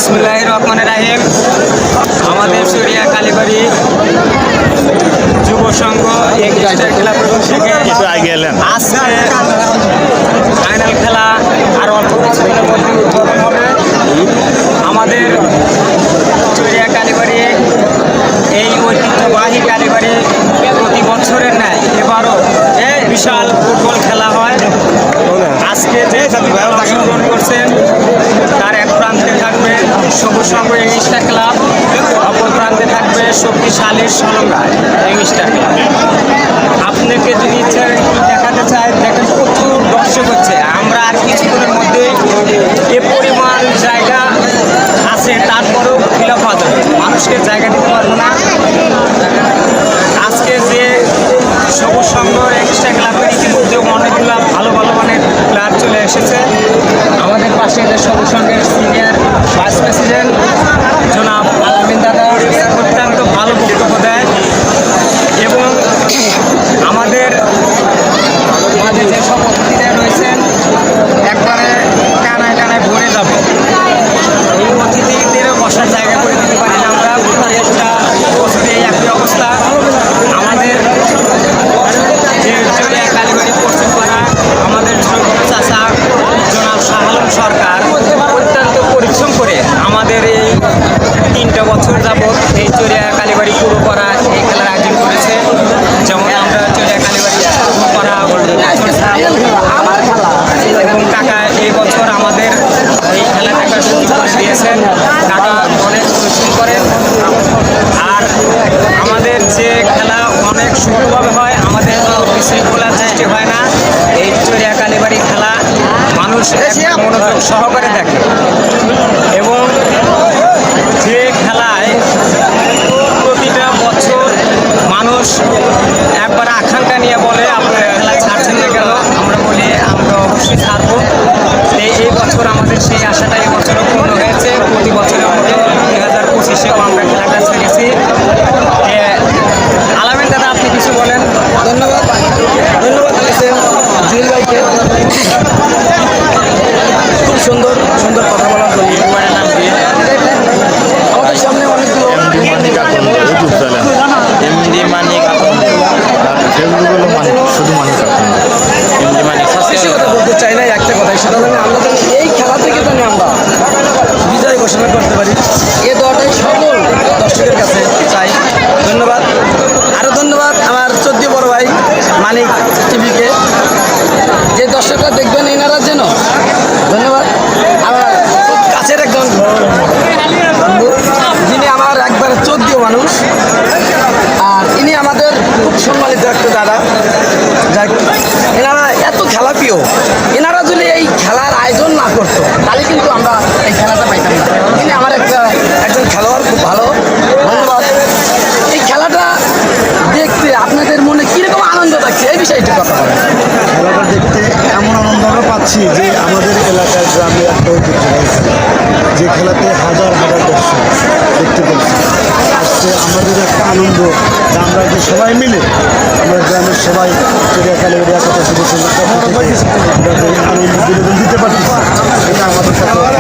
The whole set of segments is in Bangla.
বিসমিল্লাহির রহমানির রহিম। আমাদের চুরিয়া কালীবাড়ি যুব সংঘ এগিস্টার খেলা প্রথম থেকে আজকে ফাইনাল খেলা আর অল্প কিছুদিনের মধ্যে উদ্বোধন হবে। আমাদের চুরিয়া কালীবাড়ি এই ঐতিহ্যবাহী কালীবাড়ি প্রতি বছরের ন্যায় এবারও বিশাল ফুটবল খেলা হয়। আজকে যে অংশগ্রহণ করছেন তার এক প্রান্তে থাকবে সবুজ সংঘ এগিস্টার ক্লাব, অপর প্রান্তে থাকবে শক্তিশালী সলঙ্গা এগিস্টার ক্লাব। আপনাকে যদি ইচ্ছা দেখাতে চাই, দেখেন প্রচুর দর্শক হচ্ছে। আমরা আর কিছুক্ষণের মধ্যেই এ পরিমাণ জায়গা আছে, তারপরেও খেলা পাওয়া যাবে, মানুষকে জায়গা দিতে পারবো না। আজকে যে সবুজ সংঘ এগিস্টার ক্লাবের ইতিমধ্যে অনেকগুলো ভালো ভালো মানের প্লেয়ার চলে এসেছে। আমাদের পাশে যে সবুজ সংঘের সিনিয়র ভাইস প্রেসিডেন্ট জনাব আলামিন দাদা অত্যন্ত ভালো বক্তব্য দেয় এবং আমাদের মাঝে যে সব অতিথিরা রয়েছেন একবারে কানায় কানায় ভরে যাবে। এই অতিথিদেরও বসার জায়গা করে দিতে পারি না আমরা, একটা একই অবস্থা। আমাদের যে চুরিয়া কালীবাড়ি পশ্চিম পাড়া আমাদের চাচা জনাব শাহ আলম সরকার অত্যন্ত পরিশ্রম করে আমাদের এই 3টা বছর যাবৎ এই চুরিয়া কালীবাড়ি পুরো করা এই খেলার আয়োজন করেছে। যেমন আমরা চুরিয়া কালীবাড়ি পুরো করা এবং কাকা এই বছর আমাদের এই খেলা দেখার সুযোগ করে দিয়েছেন। কাকা অনেক পরিশ্রম করেন আর আমাদের যে খেলা অনেক সুন্দরভাবে হয়, আমাদের বিশৃঙ্খলার সৃষ্টি হয় না। এই চুরিয়া কালীবাড়ি খেলা মানুষ মনোযোগ সহকারে দেখে এবং যে খেলায় প্রতিটা বছর মানুষ একবার আকাঙ্ক্ষা নিয়ে বলে আপনারা খেলা ছাড়ছেন না কেন, আমরা বলি আমরা অবশ্যই ছাড়বো। এই বছর আমাদের সেই আশাটা এই বছরও পূর্ণ হয়েছে। প্রতি বছরের মতো 2025-এও আমরা খেলাটা ছেড়েছি। আলামিন দাদা, আপনি কিছু বলেন। ধন্যবাদ ধন্যবাদ জুয়েল ভাইকে, খুব সুন্দর সুন্দর কথা বলার জন্য। আমাদের সামনে অনেকগুলো বলতে চাই না, একটা কথাই সেটা হলে আমরা যেন এই খেলা থেকে জানি আমরা বিজয় ঘোষণা করতে পারি, এ দলটাই সকল দর্শকের কাছে চাই। ধন্যবাদ, আরও ধন্যবাদ আমার 14 বড় ভাই মানিক টিভিকে, যে দর্শকরা দেখবেন এনারা যেন। ধন্যবাদ আমার খুব কাছের একজন বন্ধু, যিনি আমার একবারে 14 মানুষ, আর ইনি আমাদের খুব সম্মানিত একটা দাদা। যাই এনারা এত খেলা প্রিয়, এনারা যদি এই খেলার আয়োজন না করতো তাহলে কিন্তু আমরা এই খেলাটা পাইতাম না। তিনি আমার একজন খেলোয়াড়, খুব ভালো। ধন্যবাদ। এই খেলাটা দেখতে আপনাদের মনে কীরকম আনন্দ লাগছে এই বিষয়টি কথা বলেন। খেলাটা দেখতে এমন আনন্দ আমরা পাচ্ছি যে আমাদের এলাকার গ্রামে একটা ঐতিহ্য হয়েছে, যে খেলাতে হাজার হাজার দর্শক দেখতে পাচ্ছি। আজকে আমাদের একটা আনন্দ যে আমরা যে সবাই মিলে আমরা গ্রামের সবাই চুরিয়া কালীবাড়ি একতা সদস্য আনন্দ বিনোদন দিতে পারছি, এটা আমাদের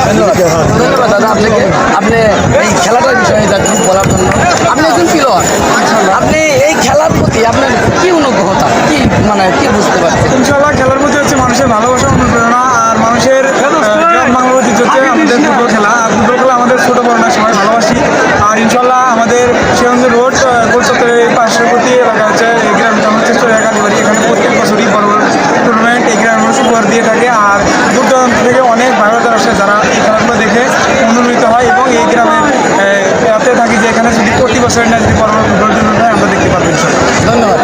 ধন্যবাদ দাদা আপনাকে, আপনি এই খেলাটার বিষয়ে বলার জন্য। আপনি একজন প্লেয়ার, আপনি এই খেলার প্রতি আপনার কী অনুগ্রহতা, কি মানে কি বুঝতে পারছেন? ইনশাল্লাহ খেলার মধ্যে হচ্ছে মানুষের ভালোবাসা, অনুপ্রেরণা আর মানুষের বাংলা ঐতিহ্য হচ্ছে আমাদের ফুটবল খেলা। আর ফুটবল খেলা আমাদের ছোটো বড় না সবাই ভালোবাসি। আর ইনশাল্লাহ আমাদের সেগঞ্জ রোড গোলচত্বরের পার্শ্ববর্তী এলাকা হচ্ছে এই গ্রামটা হচ্ছে চুরিয়া কালীবাড়ি। এখানে প্রত্যেক বছরই বড় বড় টুর্নামেন্ট এই গ্রামের মানুষ উপহার দিয়ে থাকে। আর দূর দূরান্ত থেকে অনেক ভাই বোনেরা আসে যারা এই খেলাগুলো দেখে মনোনীত হয় এবং এই গ্রামের এতে থাকি যে এখানে যদি প্রতি বছরের না যদি বড় বড় ফুটবল টুর্নামেন্ট হয় আমরা দেখতে পারবো। ধন্যবাদ।